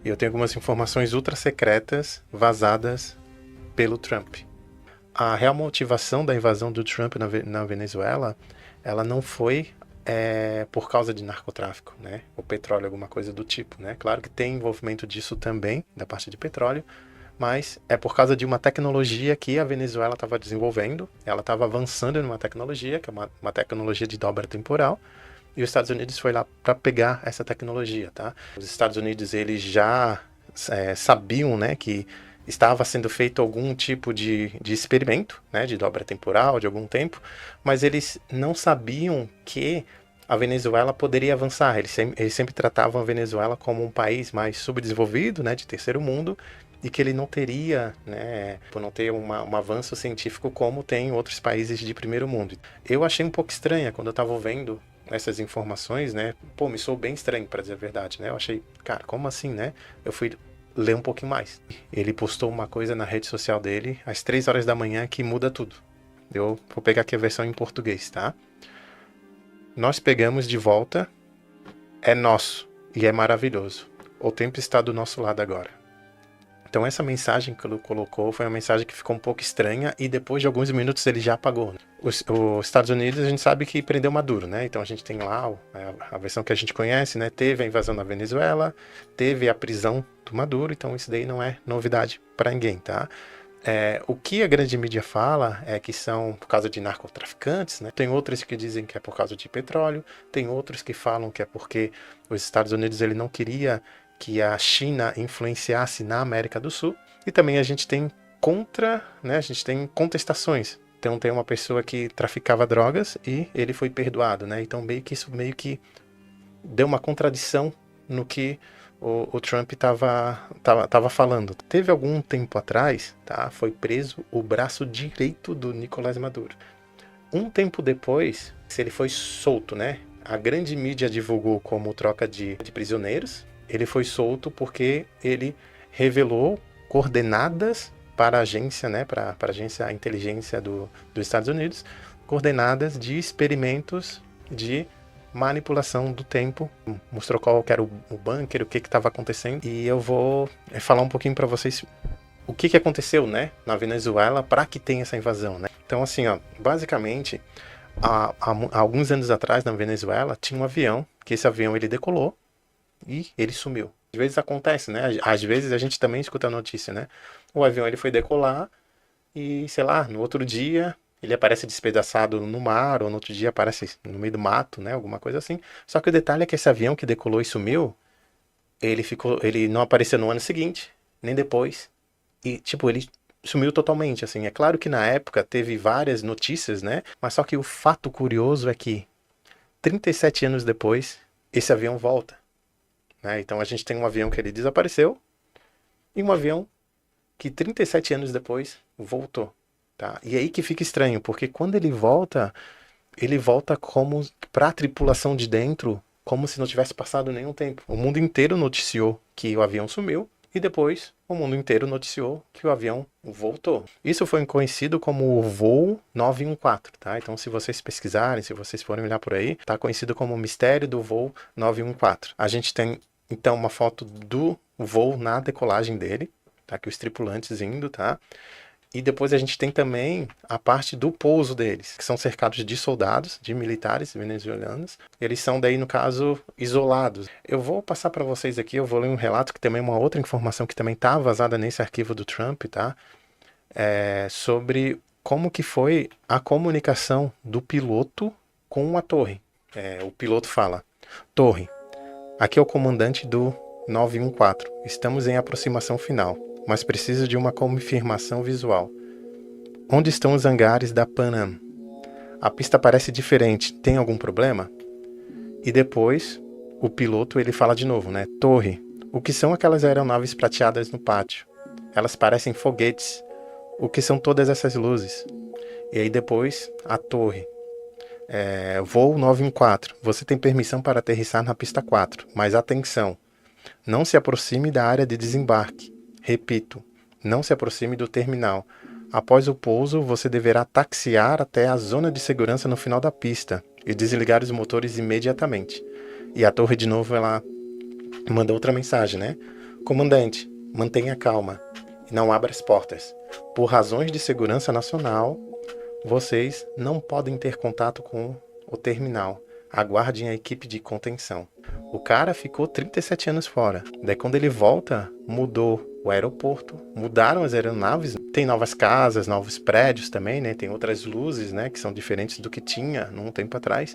E eu tenho algumas informações ultra secretas vazadas pelo Trump. A real motivação da invasão do Trump na Venezuela, ela não foi por causa de narcotráfico, né? O petróleo, alguma coisa do tipo, né? Claro que tem envolvimento disso também, da parte de petróleo, mas é por causa de uma tecnologia que a Venezuela estava desenvolvendo, ela estava avançando numa tecnologia, que é uma tecnologia de dobra temporal, e os Estados Unidos foi lá para pegar essa tecnologia, tá? Os Estados Unidos, eles já sabiam, né, que estava sendo feito algum tipo de experimento, né, de dobra temporal, de algum tempo, mas eles não sabiam que a Venezuela poderia avançar. Eles sempre tratavam a Venezuela como um país mais subdesenvolvido, né, de terceiro mundo, e que ele não teria, né, por não ter um avanço científico como tem em outros países de primeiro mundo. Eu achei um pouco estranha quando eu estava vendo essas informações, né? Pô, me soou bem estranho, para dizer a verdade, né? Eu achei, cara, como assim, né? Eu fui ler um pouquinho mais. Ele postou uma coisa na rede social dele às 3 horas da manhã que muda tudo. Eu vou pegar aqui a versão em português, tá? Nós pegamos de volta, é nosso e é maravilhoso. O tempo está do nosso lado agora. Então essa mensagem que ele colocou foi uma mensagem que ficou um pouco estranha e depois de alguns minutos ele já apagou. Os Estados Unidos, a gente sabe que prendeu Maduro, né? Então a gente tem lá a versão que a gente conhece, né? Teve a invasão na Venezuela, teve a prisão do Maduro, então isso daí não é novidade para ninguém, tá? O que a grande mídia fala é que são por causa de narcotraficantes, né? Tem outros que dizem que é por causa de petróleo, tem outros que falam que é porque os Estados Unidos ele não queria que a China influenciasse na América do Sul. E também a gente tem né? A gente tem contestações. Então tem uma pessoa que traficava drogas e ele foi perdoado, né? Então isso meio que deu uma contradição no que o Trump estava falando. Teve algum tempo atrás, tá? Foi preso o braço direito do Nicolás Maduro. Um tempo depois, ele foi solto, né? A grande mídia divulgou como troca de prisioneiros. Ele foi solto porque ele revelou coordenadas para a agência, né? Para a agência de inteligência dos Estados Unidos, coordenadas de experimentos de manipulação do tempo, mostrou qual que era o bunker, o que estava acontecendo, e eu vou falar um pouquinho para vocês o que aconteceu, né, na Venezuela para que tenha essa invasão, né? Então, assim, ó, basicamente, há alguns anos atrás na Venezuela tinha um avião, que esse avião ele decolou e ele sumiu. Às vezes acontece, né? Às vezes a gente também escuta a notícia, né? O avião ele foi decolar e, sei lá, no outro dia ele aparece despedaçado no mar, ou no outro dia aparece no meio do mato, né? Alguma coisa assim. Só que o detalhe é que esse avião que decolou e sumiu, ele não apareceu no ano seguinte, nem depois. E, tipo, ele sumiu totalmente, assim. É claro que na época teve várias notícias, né? Mas só que o fato curioso é que 37 anos depois, esse avião volta, né? Então a gente tem um avião que ele desapareceu e um avião que 37 anos depois voltou. Tá? E aí que fica estranho, porque quando ele volta como para a tripulação de dentro, como se não tivesse passado nenhum tempo. O mundo inteiro noticiou que o avião sumiu e depois o mundo inteiro noticiou que o avião voltou. Isso foi conhecido como o voo 914, tá? Então se vocês pesquisarem, se vocês forem olhar por aí, tá conhecido como o mistério do voo 914. A gente tem então uma foto do voo na decolagem dele, tá? Aqui os tripulantes indo, tá? E depois a gente tem também a parte do pouso deles, que são cercados de soldados, de militares venezuelanos. Eles são daí, no caso, isolados. Eu vou passar para vocês aqui, eu vou ler um relato que também é uma outra informação que também está vazada nesse arquivo do Trump, tá? Sobre como que foi a comunicação do piloto com a torre. O piloto fala: Torre, aqui é o comandante do 914. Estamos em aproximação final, mas preciso de uma confirmação visual. Onde estão os hangares da Pan Am? A pista parece diferente. Tem algum problema? E depois, o piloto ele fala de novo, né? Torre, o que são aquelas aeronaves prateadas no pátio? Elas parecem foguetes. O que são todas essas luzes? E aí depois, a torre. Voo 914. Você tem permissão para aterrissar na pista 4, mas atenção, não se aproxime da área de desembarque. Repito, não se aproxime do terminal. Após o pouso, você deverá taxiar até a zona de segurança no final da pista e desligar os motores imediatamente. E a torre de novo, ela manda outra mensagem, né? Comandante, mantenha calma e não abra as portas. Por razões de segurança nacional, vocês não podem ter contato com o terminal. Aguardem a equipe de contenção. O cara ficou 37 anos fora. Daí quando ele volta, mudou o aeroporto, mudaram as aeronaves. Tem novas casas, novos prédios também, né? Tem outras luzes, né? Que são diferentes do que tinha num tempo atrás.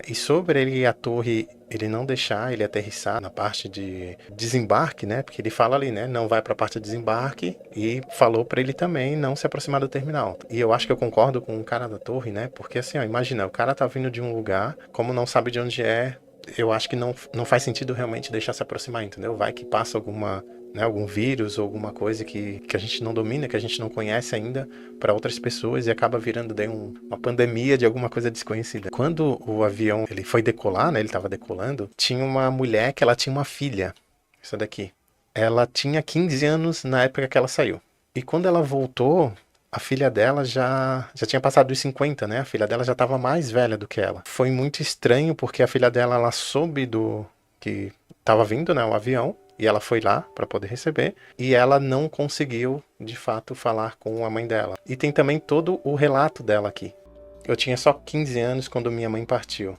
E sobre ele, a torre, ele não deixar ele aterrissar na parte de desembarque, né? Porque ele fala ali, né? Não vai para a parte de desembarque, e falou para ele também não se aproximar do terminal. E eu acho que eu concordo com o cara da torre, né? Porque assim, ó, imagina, o cara tá vindo de um lugar, como não sabe de onde é, eu acho que não faz sentido realmente deixar se aproximar, entendeu? Vai que passa alguma, né, algum vírus ou alguma coisa que a gente não domina, que a gente não conhece ainda, para outras pessoas, e acaba virando daí uma pandemia de alguma coisa desconhecida. Quando o avião ele foi decolar, né, ele estava decolando, tinha uma mulher que ela tinha uma filha, essa daqui. Ela tinha 15 anos na época que ela saiu. E quando ela voltou, a filha dela já tinha passado dos 50, né? A filha dela já estava mais velha do que ela. Foi muito estranho porque a filha dela, ela soube do que estava vindo, né, o avião, e ela foi lá para poder receber, e ela não conseguiu, de fato, falar com a mãe dela. E tem também todo o relato dela aqui. Eu tinha só 15 anos quando minha mãe partiu.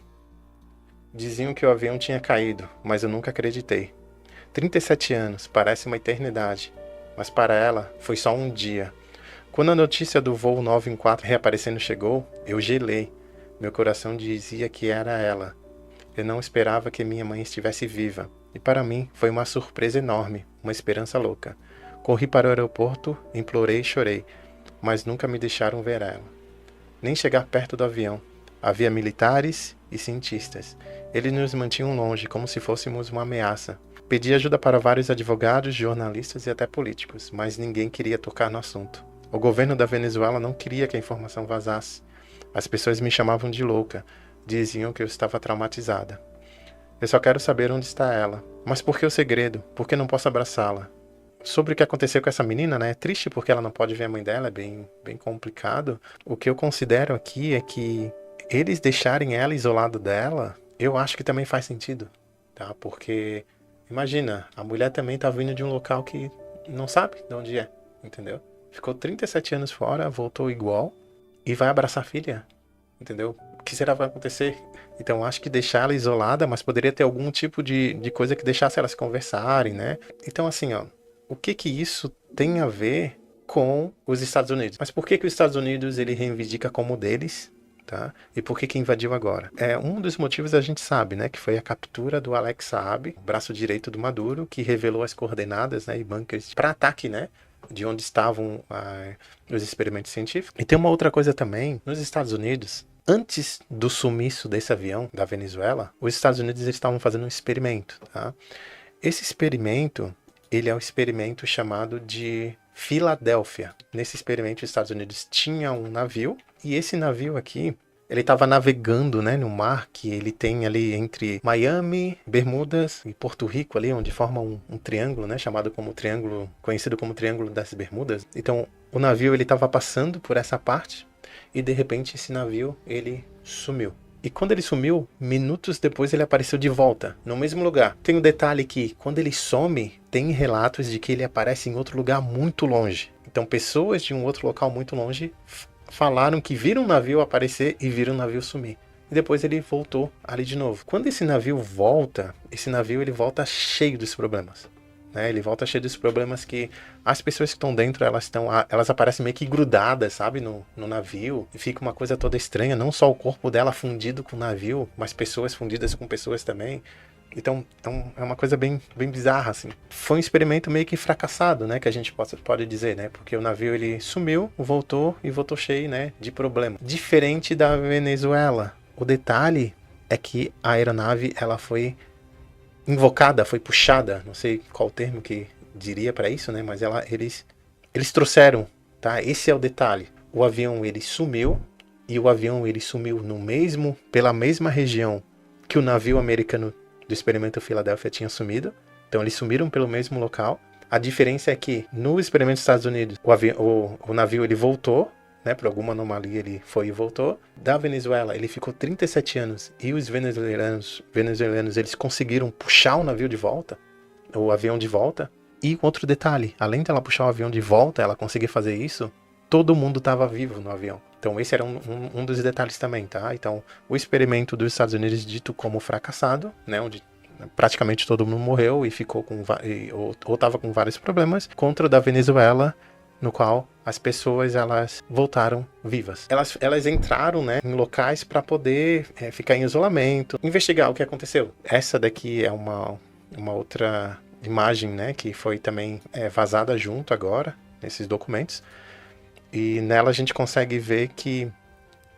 Diziam que o avião tinha caído, mas eu nunca acreditei. 37 anos, parece uma eternidade, mas para ela foi só um dia. Quando a notícia do voo 914 reaparecendo chegou, eu gelei. Meu coração dizia que era ela. Eu não esperava que minha mãe estivesse viva. E para mim foi uma surpresa enorme, uma esperança louca. Corri para o aeroporto, implorei e chorei, mas nunca me deixaram ver ela. Nem chegar perto do avião. Havia militares e cientistas. Eles nos mantinham longe, como se fôssemos uma ameaça. Pedi ajuda para vários advogados, jornalistas e até políticos, mas ninguém queria tocar no assunto. O governo da Venezuela não queria que a informação vazasse. As pessoas me chamavam de louca. Diziam que eu estava traumatizada. Eu só quero saber onde está ela. Mas por que o segredo? Por que não posso abraçá-la? Sobre o que aconteceu com essa menina, né? É triste porque ela não pode ver a mãe dela, é bem complicado. O que eu considero aqui é que eles deixarem ela isolada dela, eu acho que também faz sentido, tá? Porque, imagina, a mulher também tá vindo de um local que não sabe de onde é, entendeu? Ficou 37 anos fora, voltou igual e vai abraçar a filha, entendeu? O que será que vai acontecer? Então acho que deixar ela isolada, mas poderia ter algum tipo de coisa que deixasse elas conversarem, né? Então assim, ó, o que isso tem a ver com os Estados Unidos? Mas por que os Estados Unidos ele reivindica como deles, tá? E por que invadiu agora? Um dos motivos a gente sabe, né? Que foi a captura do Alex Saab, braço direito do Maduro, que revelou as coordenadas, né, e bunkers para ataque, né? De onde estavam os experimentos científicos. E tem uma outra coisa também, nos Estados Unidos, antes do sumiço desse avião da Venezuela, os Estados Unidos eles estavam fazendo um experimento, tá? Esse experimento, ele é um experimento chamado de Filadélfia. Nesse experimento, os Estados Unidos tinha um navio, e esse navio aqui, ele estava navegando, né, no mar que ele tem ali entre Miami, Bermudas e Porto Rico, ali onde forma um triângulo, né, conhecido como Triângulo das Bermudas. Então, o navio ele estava passando por essa parte e de repente esse navio ele sumiu. E quando ele sumiu, minutos depois ele apareceu de volta, no mesmo lugar. Tem um detalhe que, quando ele some, tem relatos de que ele aparece em outro lugar muito longe. Então, pessoas de um outro local muito longe falaram que viram um navio aparecer e viram um navio sumir. E depois ele voltou ali de novo. Quando esse navio volta, ele volta cheio dos problemas. Né? Ele volta cheio dos problemas que as pessoas que estão dentro, elas aparecem meio que grudadas, sabe, no navio. E fica uma coisa toda estranha, não só o corpo dela fundido com o navio, mas pessoas fundidas com pessoas também. Então é uma coisa bem bizarra, assim. Foi um experimento meio que fracassado, né, que a gente pode dizer, né, porque o navio ele sumiu, voltou cheio, né, de problema. Diferente da Venezuela. O detalhe é que a aeronave, ela foi invocada, foi puxada, não sei qual termo que diria para isso, né, mas eles trouxeram, tá? Esse é o detalhe. O avião ele sumiu, e o avião ele sumiu pela mesma região que o navio americano do experimento Filadélfia tinha sumido. Então eles sumiram pelo mesmo local. A diferença é que no experimento dos Estados Unidos o navio ele voltou, né, por alguma anomalia ele foi e voltou. Da Venezuela ele ficou 37 anos e os venezuelanos eles conseguiram puxar o navio de volta, o avião de volta. E outro detalhe, além dela puxar o avião de volta, ela conseguir fazer isso, todo mundo estava vivo no avião. Então esse era um dos detalhes também, tá? Então o experimento dos Estados Unidos dito como fracassado, né? Onde praticamente todo mundo morreu e ficou com ou estava com vários problemas, contra o da Venezuela, no qual as pessoas elas voltaram vivas. Elas entraram, né, em locais para poder ficar em isolamento, investigar o que aconteceu. Essa daqui é uma outra imagem, né, que foi também vazada junto agora nesses documentos. E nela a gente consegue ver que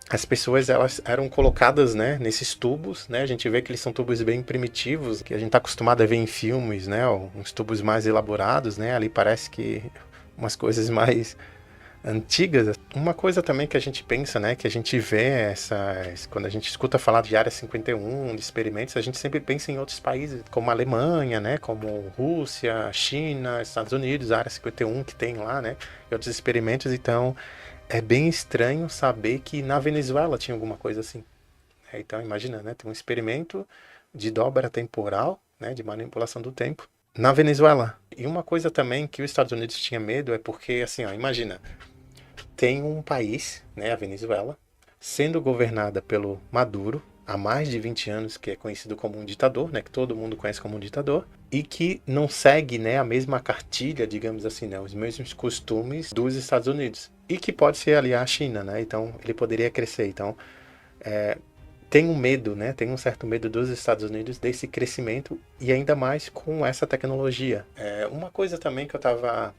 as pessoas elas eram colocadas, né, nesses tubos, né? A gente vê que eles são tubos bem primitivos, que a gente está acostumado a ver em filmes, né? Uns tubos mais elaborados, né? Ali parece que umas coisas mais antigas. Uma coisa também que a gente pensa, né, que a gente vê quando a gente escuta falar de Área 51, de experimentos, a gente sempre pensa em outros países, como a Alemanha, né, como Rússia, China, Estados Unidos, a Área 51 que tem lá, né, e outros experimentos. Então é bem estranho saber que na Venezuela tinha alguma coisa assim. Então imagina, né, tem um experimento de dobra temporal, né, de manipulação do tempo na Venezuela. E uma coisa também que os Estados Unidos tinha medo é porque, assim, ó, imagina, tem um país, né, a Venezuela, sendo governada pelo Maduro há mais de 20 anos, que é conhecido como um ditador, né, que todo mundo conhece como um ditador, e que não segue, né, a mesma cartilha, digamos assim, né, os mesmos costumes dos Estados Unidos, e que pode ser aliar à China, né, então ele poderia crescer. Então tem um medo, né, tem um certo medo dos Estados Unidos desse crescimento, e ainda mais com essa tecnologia. Uma coisa também que eu estava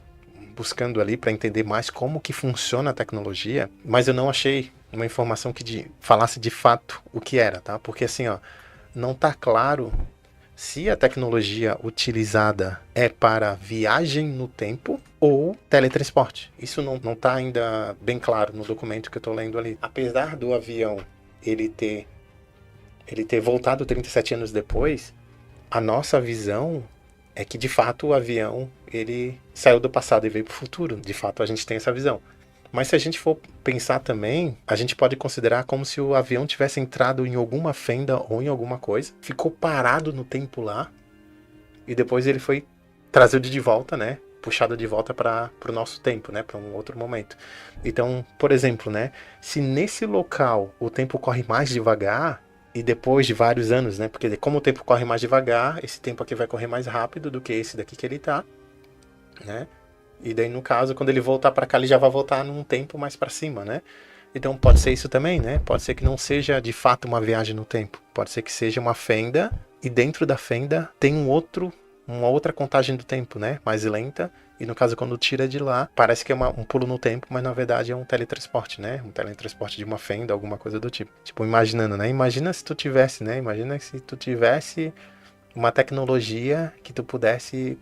buscando ali para entender mais como que funciona a tecnologia, mas eu não achei uma informação que falasse de fato o que era, tá? Porque assim, ó, não tá claro se a tecnologia utilizada é para viagem no tempo ou teletransporte. Isso não tá ainda bem claro no documento que eu tô lendo ali. Apesar do avião ele ter voltado 37 anos depois, a nossa visão é que de fato o avião ele saiu do passado e veio para o futuro. De fato a gente tem essa visão. Mas se a gente for pensar também, a gente pode considerar como se o avião tivesse entrado em alguma fenda ou em alguma coisa, ficou parado no tempo lá e depois ele foi trazido de volta, né? Puxado de volta para o nosso tempo, né? Para um outro momento. Então, por exemplo, né? Se nesse local o tempo corre mais devagar, e depois de vários anos, né? Porque como o tempo corre mais devagar, esse tempo aqui vai correr mais rápido do que esse daqui que ele tá, né? E daí, no caso, quando ele voltar para cá, ele já vai voltar num tempo mais para cima, né? Então pode ser isso também, né? Pode ser que não seja de fato uma viagem no tempo. Pode ser que seja uma fenda e dentro da fenda tem uma outra contagem do tempo, né? Mais lenta. E no caso, quando tira de lá, parece que é um pulo no tempo, mas na verdade é um teletransporte, né? Um teletransporte de uma fenda, alguma coisa do tipo. Tipo, imaginando, né? Imagina se tu tivesse, né? Imagina se tu tivesse uma tecnologia que tu pudesse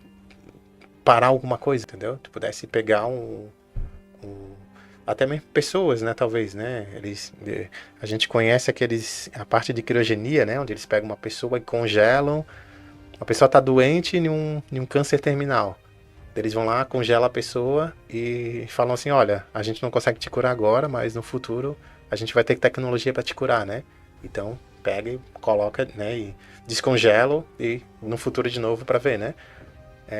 parar alguma coisa, entendeu? Tu pudesse pegar até mesmo pessoas, né? Talvez, né? A gente conhece a parte de criogenia, né? Onde eles pegam uma pessoa e congelam. A pessoa tá doente em um câncer terminal. Eles vão lá, congelam a pessoa e falam assim, olha, a gente não consegue te curar agora, mas no futuro a gente vai ter tecnologia para te curar, né? Então, pega e coloca, né? E descongela e no futuro de novo para ver, né?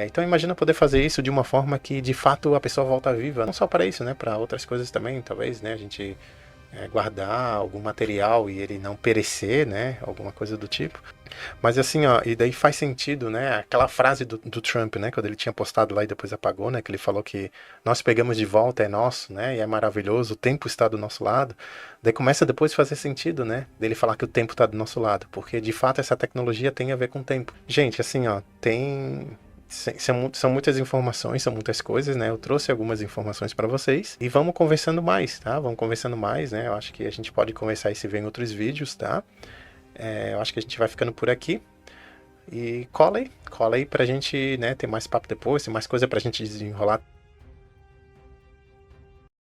Então imagina poder fazer isso de uma forma que de fato a pessoa volta viva. Não só para isso, né? Para outras coisas também, talvez, né? A gente guardar algum material e ele não perecer, né? Alguma coisa do tipo. Mas assim, ó, e daí faz sentido, né? Aquela frase do Trump, né? Quando ele tinha postado lá e depois apagou, né? Que ele falou que nós pegamos de volta, é nosso, né? E é maravilhoso, o tempo está do nosso lado. Daí começa depois a fazer sentido, né? Dele falar que o tempo está do nosso lado. Porque de fato essa tecnologia tem a ver com o tempo. Gente, assim, ó, são muitas informações, são muitas coisas, né? Eu trouxe algumas informações para vocês e vamos conversando mais, tá? Vamos conversando mais, né? Eu acho que a gente pode conversar e se ver em outros vídeos, tá? Eu acho que a gente vai ficando por aqui. E cola aí pra gente, né, ter mais papo depois, ter mais coisa pra gente desenrolar.